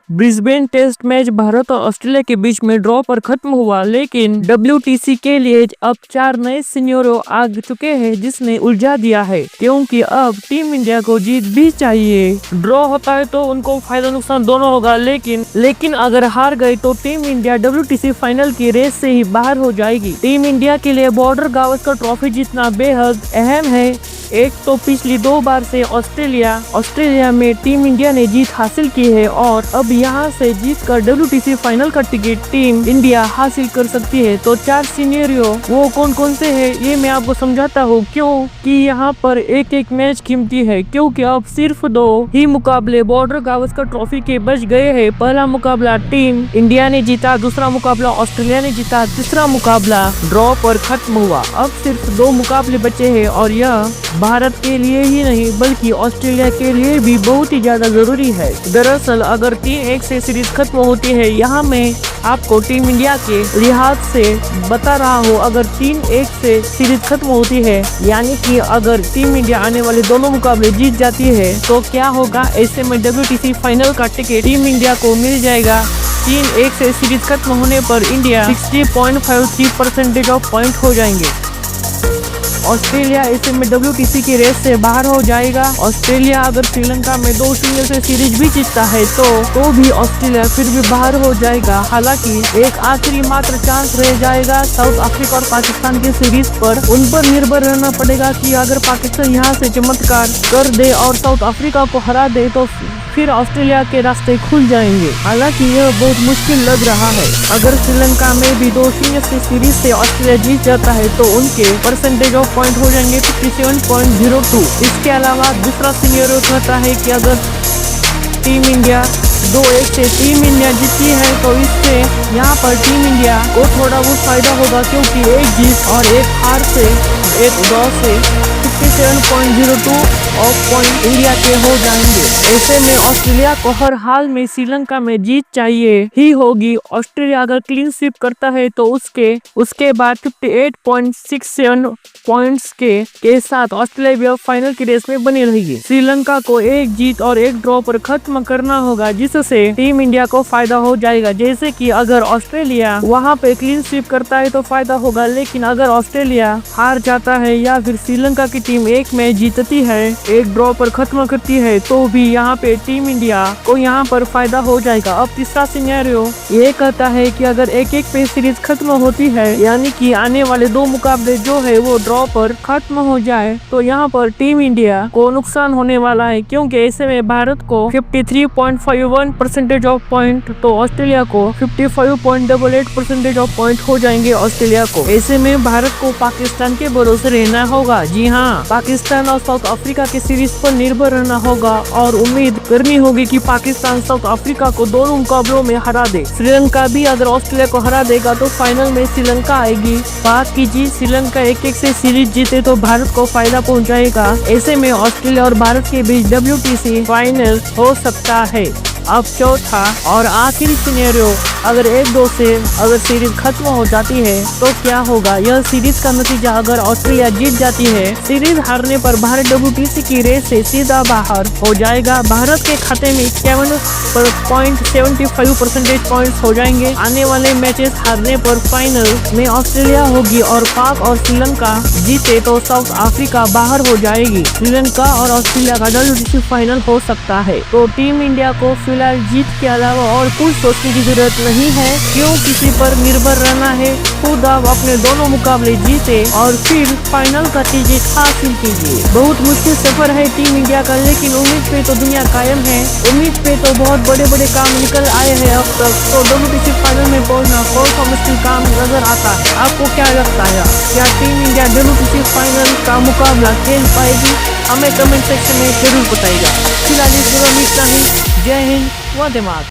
Brisbane test match Bharat और Australia के बीच में ड्रॉ पर खत्म हुआ, लेकिन WTC के लिए अब 4 नए सिनेरियो आ चुके हैं जिसने उलझा दिया है, क्योंकि अब टीम इंडिया को जीत भी चाहिए। ड्रॉ होता है तो उनको फायदा नुकसान दोनों होगा, लेकिन अगर हार गए तो टीम इंडिया WTC फाइनल की रेस से ही बाहर हो जाएगी। टीम इंडिया के लिए बॉर्डर गावस्कर ट्रॉफी जीतना बेहद अहम है। एक तो पिछली 2 बार से ऑस्ट्रेलिया में टीम इंडिया ने जीत हासिल की है और अब यहाँ से जीतकर WTC फाइनल का टिकट टीम इंडिया हासिल कर सकती है। तो 4 सिनेरियो वो कौन से हैं ये मैं आपको समझाता हूँ, क्योंकि यहाँ पर एक मैच कीमती है, क्योंकि अब सिर्फ 2 ही मुकाबले बॉर्डर गावस्कर ट्रॉफी के बच गए हैं। पहला मुकाबला टीम इंडिया ने जीता, दूसरा मुकाबला ऑस्ट्रेलिया ने जीता, तीसरा मुकाबला ड्रॉ पर खत्म हुआ। अब सिर्फ 2 मुकाबले बचे हैं और यह भारत के लिए ही नहीं बल्कि ऑस्ट्रेलिया के लिए भी बहुत ही ज्यादा जरूरी है। दरअसल अगर 3-1 से सीरीज खत्म होती है, यहाँ मैं आपको टीम इंडिया के लिहाज से बता रहा हूँ, अगर 3-1 से सीरीज खत्म होती है, यानी कि अगर टीम इंडिया आने वाले दोनों मुकाबले जीत जाती है तो क्या होगा, ऐसे में WTC फाइनल का टिकट टीम इंडिया को मिल जाएगा। 3-1 से सीरीज खत्म होने पर इंडिया 60.53% ऑफ पॉइंट हो जाएंगे। ऑस्ट्रेलिया ऐसे में WTC की रेस से बाहर हो जाएगा। ऑस्ट्रेलिया अगर श्रीलंका में 2-0 से सीरीज भी जीतता है तो भी ऑस्ट्रेलिया फिर भी बाहर हो जाएगा। हालांकि एक आखिरी मात्र चांस रह जाएगा साउथ अफ्रीका और पाकिस्तान की सीरीज पर। उन पर निर्भर रहना पड़ेगा कि अगर पाकिस्तान यहाँ से चमत्कार कर दे और साउथ अफ्रीका को हरा दे तो फिर ऑस्ट्रेलिया के रास्ते खुल जाएंगे। हालांकि यह बहुत मुश्किल लग रहा है। अगर श्रीलंका में भी 2-0 से सीरीज से ऑस्ट्रेलिया जीत जाता है तो उनके परसेंटेज ऑफ पॉइंट हो जाएंगे 57.02। इसके अलावा दूसरा सिनेरियो कहता है कि अगर टीम इंडिया 2-1 से टीम इंडिया जीती है तो इससे यहाँ पर टीम इंडिया को थोड़ा बहुत फायदा होगा, क्योंकि एक जीत और एक हार से एक ड्रॉ से 57.02 ऑफ पॉइंट इंडिया के हो जाएंगे। ऐसे में ऑस्ट्रेलिया को हर हाल में श्रीलंका में जीत चाहिए ही होगी। ऑस्ट्रेलिया अगर क्लीन स्वीप करता है तो उसके बाद 58.67 पॉइंट्स के साथ ऑस्ट्रेलिया भी अब फाइनल की रेस में बनी रहेगी। श्रीलंका को एक जीत और एक ड्रॉ पर खत्म करना होगा, जिससे टीम इंडिया को फायदा हो जाएगा। जैसे कि अगर ऑस्ट्रेलिया वहां पे क्लीन स्वीप करता है तो फायदा होगा, लेकिन अगर ऑस्ट्रेलिया हार जाता है या फिर श्रीलंका की टीम एक मैच जीतती है, एक ड्रॉ पर खत्म करती है, तो भी यहाँ पे टीम इंडिया को यहाँ पर फायदा हो जाएगा। अब तीसरा सिनेरियो ये कहता है कि अगर 1-1 पे सीरीज खत्म होती है, यानी कि आने वाले 2 मुकाबले जो है वो ड्रॉ पर खत्म हो जाए, तो यहाँ पर टीम इंडिया को नुकसान होने वाला है, क्योंकि ऐसे में भारत को 53.51% ऑफ पॉइंट तो ऑस्ट्रेलिया को 55.88% ऑफ पॉइंट हो जाएंगे ऑस्ट्रेलिया को। ऐसे में भारत को पाकिस्तान के भरोसे रहना होगा। जी हाँ, पाकिस्तान और साउथ अफ्रीका की सीरीज पर निर्भर रहना होगा और उम्मीद करनी होगी कि पाकिस्तान साउथ अफ्रीका को दोनों मुकाबलों में हरा दे। श्रीलंका भी अगर ऑस्ट्रेलिया को हरा देगा तो फाइनल में श्रीलंका आएगी। बात कीजिए श्रीलंका 1-1 से सीरीज जीते तो भारत को फायदा पहुंचाएगा। ऐसे में ऑस्ट्रेलिया और भारत के बीच WTC फाइनल हो सकता है। अब चौथा और आखिरी सिनेरियो, अगर 1-2 से अगर सीरीज खत्म हो जाती है तो क्या होगा, यह सीरीज का नतीजा अगर ऑस्ट्रेलिया जीत जाती है, सीरीज हारने पर भारत WTC की रेस से सीधा बाहर हो जाएगा। भारत के खाते में 51.75% पॉइंट्स हो जाएंगे। आने वाले मैचेस हारने पर फाइनल में ऑस्ट्रेलिया होगी और पाक और श्रीलंका जीते तो साउथ अफ्रीका बाहर हो जाएगी। श्रीलंका और ऑस्ट्रेलिया का WTC फाइनल हो सकता है। तो टीम इंडिया को फिलहाल जीत के अलावा और कुछ सोचने की जरूरत नहीं है, क्यों किसी पर निर्भर रहना है। खुद आप अपने दोनों मुकाबले जीते और फिर फाइनल का टिकट हासिल कीजिए। बहुत मुश्किल सफर है टीम इंडिया का, लेकिन उम्मीद पे तो दुनिया कायम है। उम्मीद पे तो बहुत बड़े बड़े काम निकल आए हैं अब तक, तो WTC फाइनल में पहुंचना कौन सा मुश्किल काम नजर आता है। आपको क्या लगता है, क्या टीम इंडिया WTC फाइनल का मुकाबला खेल पाएगी? हमें कमेंट सेक्शन में जरूर बताइएगा। फिलहाल इस वीडियो में इतना ही। जय हिंद, वंदे मातरम।